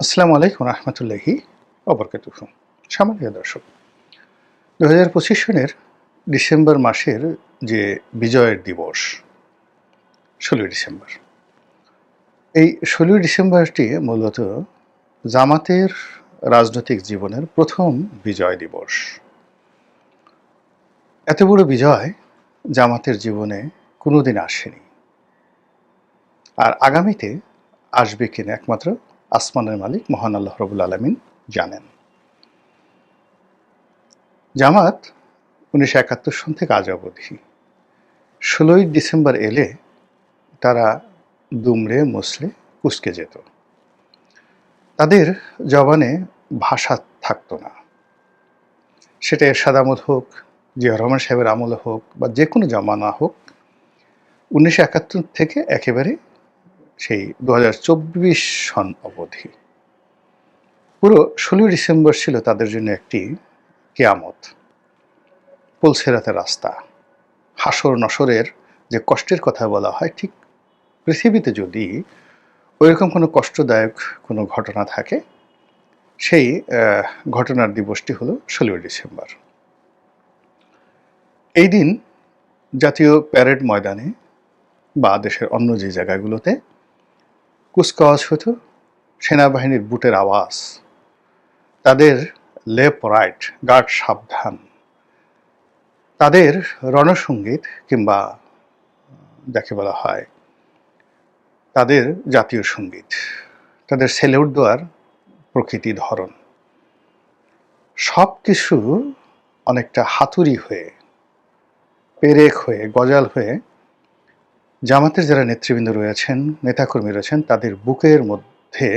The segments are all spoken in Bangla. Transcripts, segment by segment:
আসসালামু আলাইকুম রহমতুল্লাহি অবরকাতুহ। সম্মানীয় দর্শক, 2025 সনের ডিসেম্বর মাসের যে বিজয়ের দিবস 16ই ডিসেম্বর, এই 16ই ডিসেম্বরটি মূলত জামাতের রাজনৈতিক জীবনের প্রথম বিজয় দিবস। এত বড় বিজয় জামাতের জীবনে কোনোদিন আসেনি, আর আগামীতে আসবে কিনা একমাত্র আসমানের মালিক মহান আল্লাহ রব্বুল আলামিন জানেন। জামাত 1971 সন থেকে আজ অবধি 16ই ডিসেম্বর এলে তারা দুমড়ে মুচড়ে কুঁচকে যেত। তাদের জবানে ভাষা থাকতো না। সেটা এরশাদ আমল হোক, জিয়া রহমান সাহেবের আমল হোক, বা যে কোনো জমানা হোক, 1971 থেকে একেবারে সেই 2024 সন অবধি পুরো 16ই ডিসেম্বর ছিল তাদের জন্য একটি কেয়ামত, পুলসেরাতের রাস্তা। হাসর নসরের যে কষ্টের কথা বলা হয়, ঠিক পৃথিবীতে যদি ওইরকম কোনো কষ্টদায়ক কোনো ঘটনা থাকে, সেই ঘটনার দিবসটি হলো 16ই ডিসেম্বর। এই দিন জাতীয় প্যারেড ময়দানে বা দেশের অন্য যে জায়গাগুলোতে কুচকাওয়াজ হতো, সেনাবাহিনীর বুটের আওয়াজ, তাদের লেফট রাইট গার্ড সাবধান, তাদের রণসঙ্গীত কিংবা যাকে বলা হয় তাদের জাতীয় সঙ্গীত, তাদের সেলুট দেওয়ার প্রকৃতি ধরন, সব কিছু অনেকটা হাতুড়ি হয়ে, পেরেক হয়ে, গজাল হয়ে জামাতের যারা নেতৃবৃন্দ রয়েছেন, নেতাকর্মী রয়েছেন, তাদের বুকের মধ্যে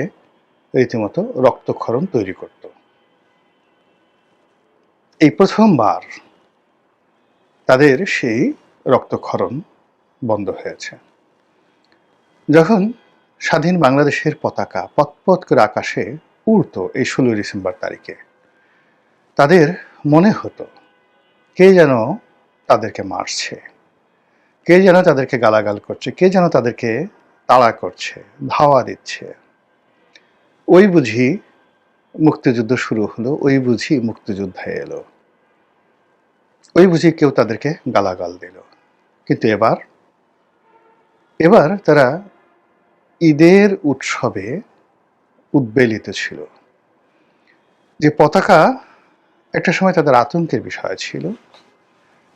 রীতিমতো রক্তক্ষরণ তৈরি করত। এই প্রথমবার তাদের সেই রক্তক্ষরণ বন্ধ হয়েছে যখন স্বাধীন বাংলাদেশের পতাকা পতপত করে আকাশে উড়ত এই 16ই ডিসেম্বর তারিখে। তাদের মনে হতো কে যেন তাদেরকে মারছে, কে যেন তাদেরকে গালাগাল করছে, কে যেন তাদেরকে তাড়া করছে, ধাওয়া দিচ্ছে। ওই বুঝি মুক্তিযুদ্ধ শুরু হলো, ওই বুঝি মুক্তিযোদ্ধা এলো, ওই বুঝি কেউ তাদেরকে গালাগাল দিল। কিন্তু এবার তারা ঈদের উৎসবে উদ্বেলিত ছিল। যে পতাকা একটা সময় তাদের আতঙ্কের বিষয় ছিল,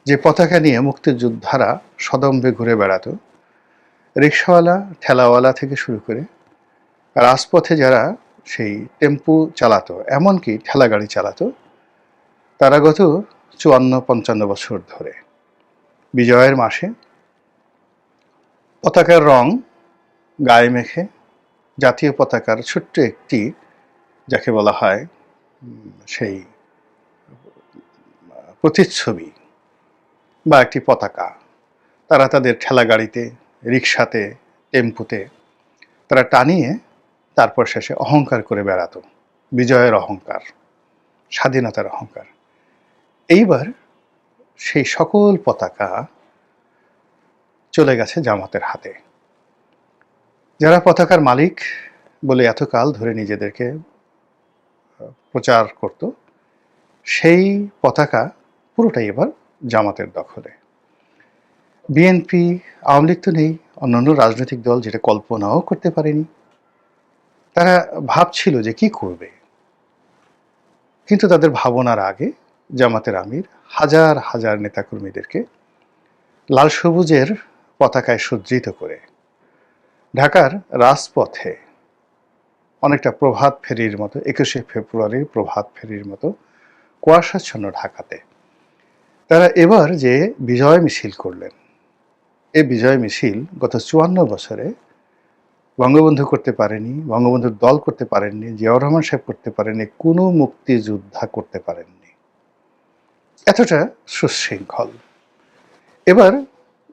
যে পতাকা নিয়ে মুক্তিযোদ্ধারা সদম্ভে ঘুরে বেড়াতো, রিকশাওয়ালা ঠেলাওয়ালা থেকে শুরু করে রাজপথে যারা সেই টেম্পু চালাতো, এমনকি ঠেলা গাড়ি চালাতো, তারা গত 54-55 বছর ধরে বিজয়ের মাসে পতাকার রং গায়ে মেখে জাতীয় পতাকার ছোট্ট একটি, যাকে বলা হয় সেই প্রতিচ্ছবি বা একটি পতাকা, তারা তাদের ঠেলা গাড়িতে, রিকশাতে, টেম্পুতে তারা টানিয়ে তারপর শেষে অহংকার করে বেড়াতো, বিজয়ের অহংকার, স্বাধীনতার অহংকার। এইবার সেই সকল পতাকা চলে গেছে জামাতের হাতে। যারা পতাকার মালিক বলে এতকাল ধরে নিজেদেরকে প্রচার করত, সেই পতাকা পুরোটাই এবার জামাতের দখলে। বিএনপি, আওয়ামী লীগ তো নেই, অন্যান্য রাজনৈতিক দল যেটা কল্পনাও করতে পারেনি। তারা ভাবছিল যে কি করবে, কিন্তু তাদের ভাবনার আগে জামাতের আমির হাজার হাজার নেতাকর্মীদেরকে লাল সবুজের পতাকায় সজ্জিত করে ঢাকার রাজপথে অনেকটা প্রভাত ফেরির মতো, 21শে ফেব্রুয়ারির প্রভাত ফেরির মতো কুয়াশাচ্ছন্ন ঢাকাতে তারা এবার যে বিজয় মিছিল করলেন, এই বিজয় মিছিল গত 54 বছরে বঙ্গবন্ধু করতে পারেনি, বঙ্গবন্ধুর দল করতে পারেননি, জিয়াউর রহমান সাহেব করতে পারেননি, কোনো মুক্তিযোদ্ধা করতে পারেননি, এতটা সুশৃঙ্খল। এবার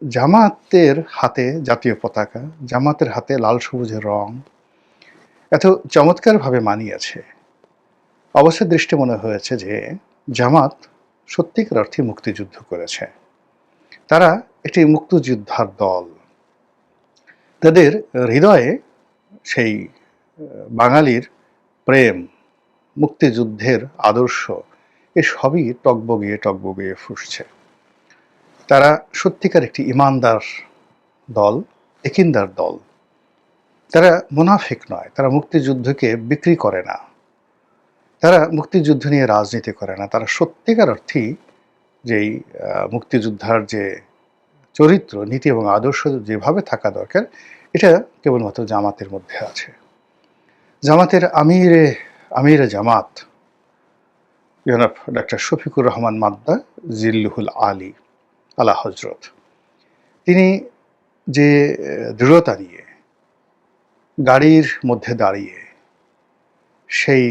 জামাতের হাতে জাতীয় পতাকা, জামাতের হাতে লাল সবুজের রং এত চমৎকারভাবে মানিয়েছে, অবস্থার দৃষ্টি মনে হয়েছে যে জামাত সত্যিকার অর্থে মুক্তিযুদ্ধ করেছে। তারা একটি মুক্তিযোদ্ধার দল। তাদের হৃদয়ে সেই বাঙালির প্রেম, মুক্তিযুদ্ধের আদর্শ এ সবই টগবগিয়ে ফুসছে। তারা সত্যিকার একটি ইমানদার দল, একিনদার দল। তারা মুনাফিক নয়, তারা মুক্তিযুদ্ধকে বিক্রি করে না, তারা মুক্তিযুদ্ধ নিয়ে রাজনীতি করে না। তারা সত্যিকার অর্থেই যেই মুক্তিযোদ্ধার যে চরিত্র, নীতি এবং আদর্শ যেভাবে থাকা দরকার, এটা কেবলমাত্র জামাতের মধ্যে আছে। জামাতের আমিরে জামাত জনাব ডক্টর শফিকুর রহমান মাদ্দা জিল্লুহুল আলী আলা হজরত, তিনি যে দৃঢ়তা নিয়ে গাড়ির মধ্যে দাঁড়িয়ে সেই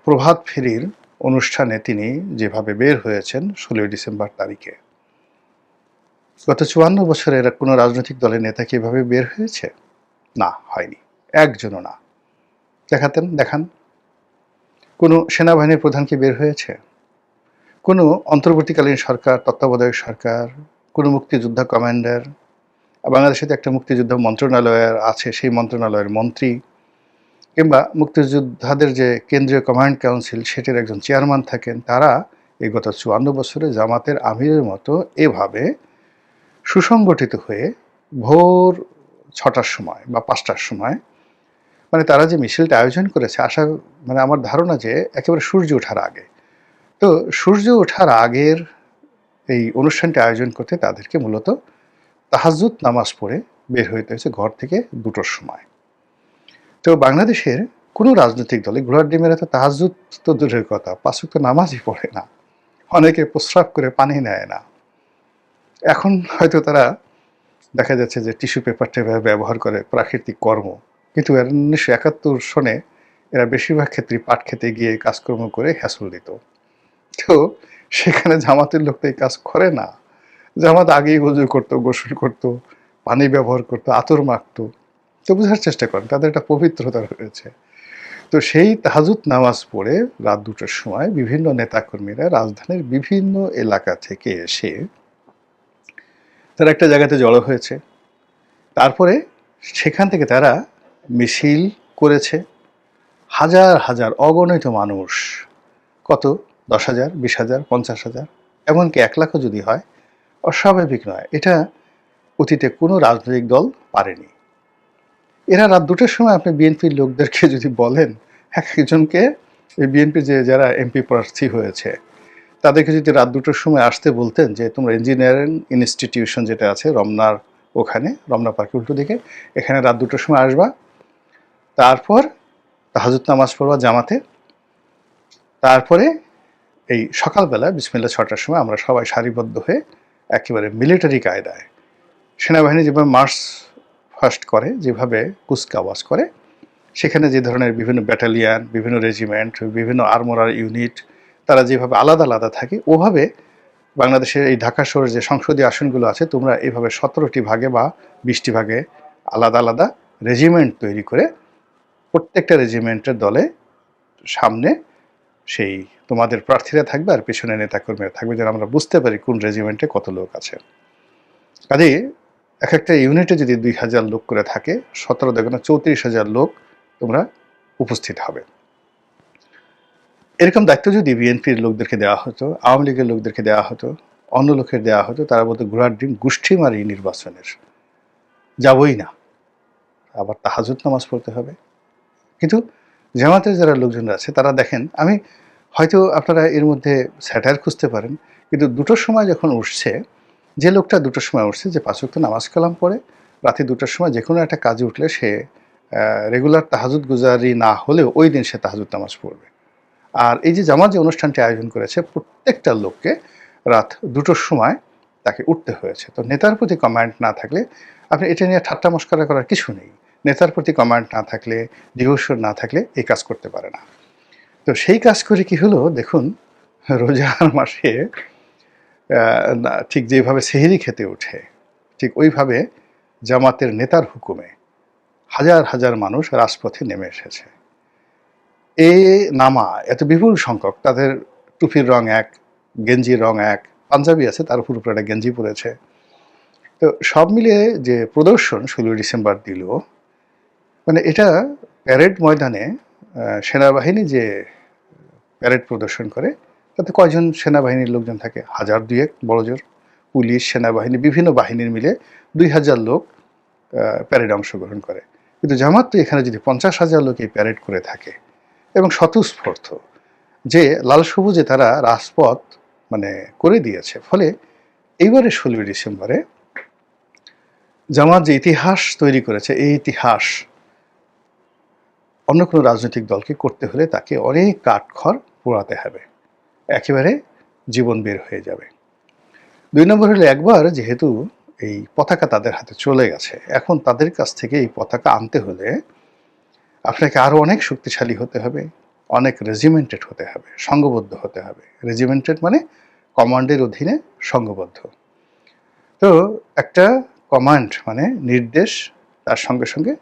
প্রভাত ফেরির অনুষ্ঠানে তিনি যেভাবে বের হয়েছেন 16 ডিসেম্বর তারিখে, গত 54 বছরের কোনো রাজনৈতিক দলের নেতা কি এভাবে বের হয়েছে? না, হয়নি, একজনও না। দেখান। কোনো সেনাবাহিনীর প্রধান কি বের হয়েছে? কোনো অন্তর্বর্তীকালীন সরকার, তত্ত্বাবধায়ক সরকার, কোনো মুক্তিযোদ্ধা কমান্ডার, বাংলাদেশে তো একটা মুক্তিযোদ্ধা মন্ত্রণালয় আছে, সেই মন্ত্রণালয়ের মন্ত্রী, কিংবা মুক্তিযোদ্ধাদের যে কেন্দ্রীয় কমান্ড কাউন্সিল সেটির একজন চেয়ারম্যান থাকেন, তারা এই গত 54 বছরে জামাতের আমিরের মতো এভাবে সুসংগঠিত হয়ে ভোর 6টার সময় বা 5টার সময়, মানে তারা যে মিছিলটা আয়োজন করেছে, আমার ধারণা যে একেবারে সূর্য ওঠার আগে। তো সূর্য ওঠার আগের এই অনুষ্ঠানটা আয়োজন করতে তাদেরকে মূলত তাহাজ্জুদ নামাজ পড়ে বের হইতে হয়েছে ঘর থেকে 2টোর সময়। তো বাংলাদেশের কোনো রাজনৈতিক দলে ঘোড়ার ডিমের তো তাহাজ্জুদ তো দূরের কথা, 5 ওয়াক্ত নামাজই পড়ে না, অনেকে প্রস্রাব করে পানি নেয় না। এখন হয়তো তারা দেখা যাচ্ছে যে টিস্যু পেপারটা ব্যবহার করে, প্রাকৃতিক কর্ম, কিন্তু 1971 সনে এরা বেশিরভাগ ক্ষেত্রে পাট খেতে গিয়ে কাজকর্ম করে হ্যাসল দিত। তো সেখানে জামাতের লোক তো এই কাজ করে না। জামাত আগেই ওযু করতো, গোসল করতো, পানি ব্যবহার করতো, আতর মাখতো। তো বোঝার চেষ্টা করেন, তাদের একটা পবিত্রতা রয়েছে। তো সেই তাহাজ্জুদ নামাজ পড়ে রাত 2টার সময় বিভিন্ন নেতাকর্মীরা রাজধানীর বিভিন্ন এলাকা থেকে এসে তারা একটা জায়গাতে জড়ো হয়েছে। তারপরে সেখান থেকে তারা মিছিল করেছে। হাজার অগণিত মানুষ, কত 10,000, 20,000, 50,000, এমনকি 1 লাখও যদি হয়, অস্বাভাবিক নয়। এটা অতীতে কোনো রাজনৈতিক দল পারেনি। এরা রাত 2টার সময় আপনি বিএনপির লোকদেরকে যদি বলেন, একজনকে বিএনপি যারা এমপি প্রার্থী হয়েছে তাদেরকে যদি রাত 2টার সময় আসতে বলতেন যে তোমরা ইঞ্জিনিয়ারিং ইনস্টিটিউশন যেটা আছে রমনার ওখানে, রমনা পার্কের উল্টো দিকে, এখানে রাত 2টার সময় আসবা, তারপর তাহাজ্জুদ নামাজ পড়বা জামাতে, তারপরে এই সকালবেলা বিসমিল্লাহ 6টার সময় আমরা সবাই সারিবদ্ধ হয়ে একেবারে মিলিটারি কায়দায়, সেনাবাহিনী যেভাবে মার্চ ফার্স্ট করে, যেভাবে কুচকাওয়াজ করে, সেখানে যে ধরনের বিভিন্ন ব্যাটালিয়ান, বিভিন্ন রেজিমেন্ট, বিভিন্ন আর্মোরার ইউনিট, তারা যেভাবে আলাদা থাকে, ওভাবে বাংলাদেশের এই ঢাকা শহরের যে সংসদীয় আসনগুলো আছে, তোমরা এইভাবে 17টি ভাগে বা 20টি ভাগে আলাদা রেজিমেন্ট তৈরি করে প্রত্যেকটা রেজিমেন্টের দলে সামনে সেই তোমাদের প্রার্থীরা থাকবে আর পেছনে নেতাকর্মীরা থাকবে, যেন আমরা বুঝতে পারি কোন রেজিমেন্টে কত লোক আছে। কাজে এক একটা ইউনিটে যদি 2,000 লোক করে থাকে, 17 দেখুন 34,000 লোক তোমরা উপস্থিত হবে। এরকম দায়িত্ব যদি বিএনপির লোকদেরকে দেওয়া হতো, আওয়ামী লীগের লোকদেরকে দেওয়া হতো, অন্য লোকের দেওয়া হতো, তারা বলতো ঘোড়ার ডিম গোষ্ঠী মারি নির্বাচনের, যাবই না, আবার তাহাজ্জুদ নামাজ পড়তে হবে। কিন্তু জামাতের যারা লোকজন আছে তারা দেখেন, আমি হয়তো আপনারা এর মধ্যে স্যাটায়ার খুঁজতে পারেন, কিন্তু 2টোর সময় যখন উঠছে, যে লোকটা 2টোর সময় উঠছে, যে 5 ওয়াক্ত নামাজ কালাম পড়ে রাতে 2টার সময় যে কোনো একটা কাজে উঠলে সে রেগুলার তাহাজ্জুদ গুজারি না হলেও ওই দিন সে তাহাজ্জুদ নামাজ পড়বে। আর এই যে জামাত যে অনুষ্ঠানটি আয়োজন করেছে, প্রত্যেকটা লোককে রাত 2টোর সময় তাকে উঠতে হয়েছে। তো নেতার প্রতি কমান্ড না থাকলে, আপনি এটা নিয়ে ঠাট্টা মশকরা করার কিছু নেই। নেতার প্রতি কমান্ড না থাকলে, ডিভোশন না থাকলে এই কাজ করতে পারে না। তো সেই কাজ করে কি হলো দেখুন, রোজার মাসে ঠিক যেভাবে সেহরি খেতে ওঠে, ঠিক ওইভাবে জামাতের নেতার হুকুমে হাজার মানুষ রাজপথে নেমে এসেছে। নামা এত বিপুল সংখ্যক, তাদের টুপির রং এক, গেঞ্জির রং এক, পাঞ্জাবি আছে তার উপর একটা গেঞ্জি পরেছে। তো সব মিলিয়ে যে প্রদর্শন 16 ডিসেম্বর দিল, মানে এটা প্যারেড ময়দানে সেনাবাহিনী যে প্যারেড প্রদর্শন করে তাতে কয়জন সেনাবাহিনীর লোকজন থাকে? 1000-2 বড়জোর। পুলিশ, সেনাবাহিনী, বিভিন্ন বাহিনীর মিলে 2000 লোক প্যারেডে অংশগ্রহণ করে। কিন্তু জামাত তো এখানে যদি 50,000 লোক এই প্যারেড করে থাকে এবং স্বতঃস্ফূর্ত যে লাল সবুজে তারা রাজপথ মানে করে দিয়েছে, ফলে এইবারে 16ই ডিসেম্বরে জামাত যে ইতিহাস তৈরি করেছে, এই ইতিহাস অন্য কোনো রাজনৈতিক দলকে করতে হলে তাকে অনেক কাঠখড় পোড়াতে হবে, একেবারে জীবন বের হয়ে যাবে। 2 নম্বর হলো, একবার যেহেতু এই পতাকা তাদের হাতে চলে গেছে, এখন তাদের কাছ থেকে এই পতাকা আনতে হলে আপনাকে আরো অনেক শক্তিশালী হতে হবে, অনেক রেজিমেন্টেড হতে হবে, সংঘবদ্ধ হতে হবে। রেজিমেন্টেড মানে কমান্ডের অধীনে সংঘবদ্ধ। তো একটা কমান্ড মানে নির্দেশ, তার সঙ্গে সঙ্গে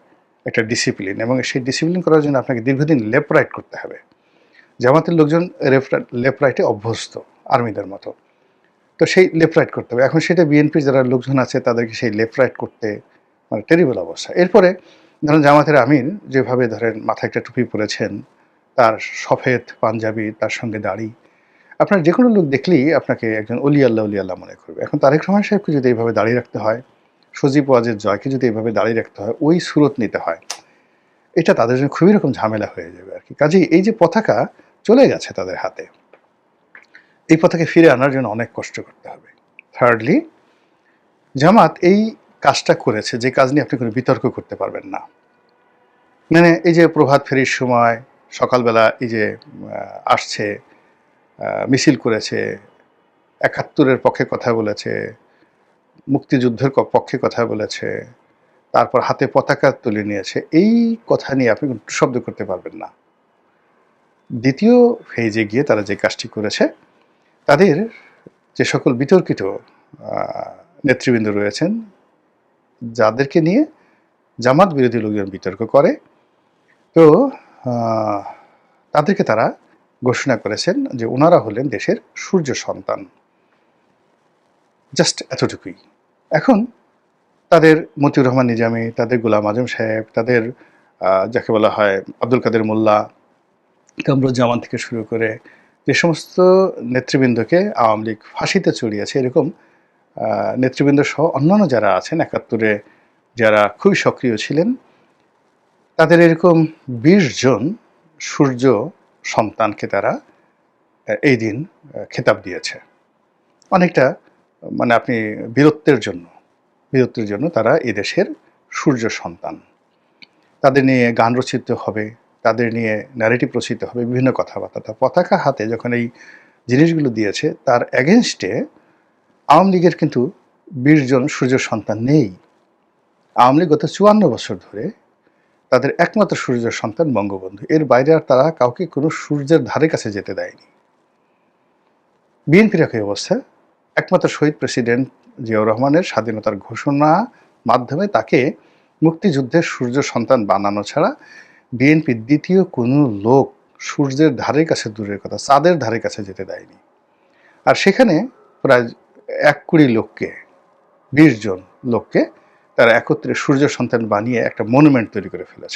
একটা ডিসিপ্লিন, এবং সেই ডিসিপ্লিন করার জন্য আপনাকে দীর্ঘদিন লেফট রাইট করতে হবে। জামাতের লোকজন লেফট রাইটে অভ্যস্ত আর্মিদের মতো, তো সেই লেফট রাইট করতে হবে। এখন সেটা বিএনপির যারা লোকজন আছে তাদেরকে সেই লেফট রাইট করতে মানে টেরিবল অবস্থা। এরপরে ধরেন জামাতের আমির যেভাবে ধরেন মাথায় একটা টুপি পরেছেন, তার সফেদ পাঞ্জাবি, তার সঙ্গে দাড়ি, আপনার যে কোনো লোক দেখলেই আপনাকে একজন অলি আল্লাহ মনে করবে। এখন তারেক রহমান সাহেবকে যদি এইভাবে দাঁড়িয়ে রাখতে হয়, সজীব ওয়াজেদ জয়কে যদি এইভাবে দাঁড়িয়ে রাখতে হয়, ওই সুরত নিতে হয়, এটা তাদের জন্য খুবই রকম ঝামেলা হয়ে যাবে আর কি। কাজেই এই যে পতাকা চলে গেছে তাদের হাতে, এই পতাকা ফিরে আনার জন্য অনেক কষ্ট করতে হবে। থার্ডলি, জামাত এই কাজটা করেছে যে কাজ নিয়ে আপনি কোনো বিতর্ক করতে পারবেন না। মানে এই যে প্রভাত ফেরির সময় সকালবেলা এই যে আসছে, মিছিল করেছে, 71-এর পক্ষে কথা বলেছে, মুক্তিযুদ্ধের পক্ষে কথা বলেছে, তারপর হাতে পতাকা তুলে নিয়েছে, এই কথা নিয়ে আপনি কোনো শব্দ করতে পারবেন না। দ্বিতীয় ফেজে গিয়ে তারা যে কাজটি করেছে, তাদের যে সকল বিতর্কিত নেতৃবৃন্দ রয়েছেন, যাদেরকে নিয়ে জামাত বিরোধী লোকজন বিতর্ক করে, তো তাদেরকে তারা ঘোষণা করেছেন যে ওনারা হলেন দেশের সূর্য সন্তান। জাস্ট এতটুকুই। এখন তাদের মতিউর রহমান নিজামী, তাদের গোলাম আজম সাহেব, তাদের যাকে বলা হয় আব্দুল কাদের মোল্লা, কামরুজ্জামান থেকে শুরু করে যে সমস্ত নেতৃবৃন্দকে আওয়ামী লীগ ফাঁসিতে চড়িয়েছে, এরকম নেতৃবৃন্দ সহ অন্যান্য যারা আছেন 71-এ যারা খুবই সক্রিয় ছিলেন, তাদের এরকম 20 জন সূর্য সন্তানকে তারা এই দিন খেতাব দিয়েছে। অনেকটা মানে আপনি বীরত্বের জন্য তারা এদেশের সূর্য সন্তান। তাদের নিয়ে গান রচিত হবে, তাদের নিয়ে ন্যারেটিভ রচিত হবে, বিভিন্ন কথাবার্তা। পতাকা হাতে যখন এই জিনিসগুলো দিয়েছে, তার এগেনস্টে আওয়ামী লীগের কিন্তু 20 জন সূর্য সন্তান নেই। আওয়ামী লীগ গত 54 বছর ধরে তাদের একমাত্র সূর্য সন্তান বঙ্গবন্ধু, এর বাইরে আর তারা কাউকে কোনো সূর্যের ধারে কাছে যেতে দেয়নি। বিএনপির একই অবস্থা, একমাত্র শহীদ প্রেসিডেন্ট জিয়াউর রহমানের স্বাধীনতার ঘোষণা মাধ্যমে তাকে মুক্তিযুদ্ধের সূর্য সন্তান বানানো ছাড়া বিএনপির দ্বিতীয় কোনো লোক সূর্যের ধারে কাছে, দূরের কথা চাঁদের ধারে কাছে যেতে দেয়নি। আর সেখানে প্রায় 1 কোটি লোককে, 20 জন লোককে তারা একত্রে সূর্য সন্তান বানিয়ে একটা মনুমেন্ট তৈরি করে ফেলেছে।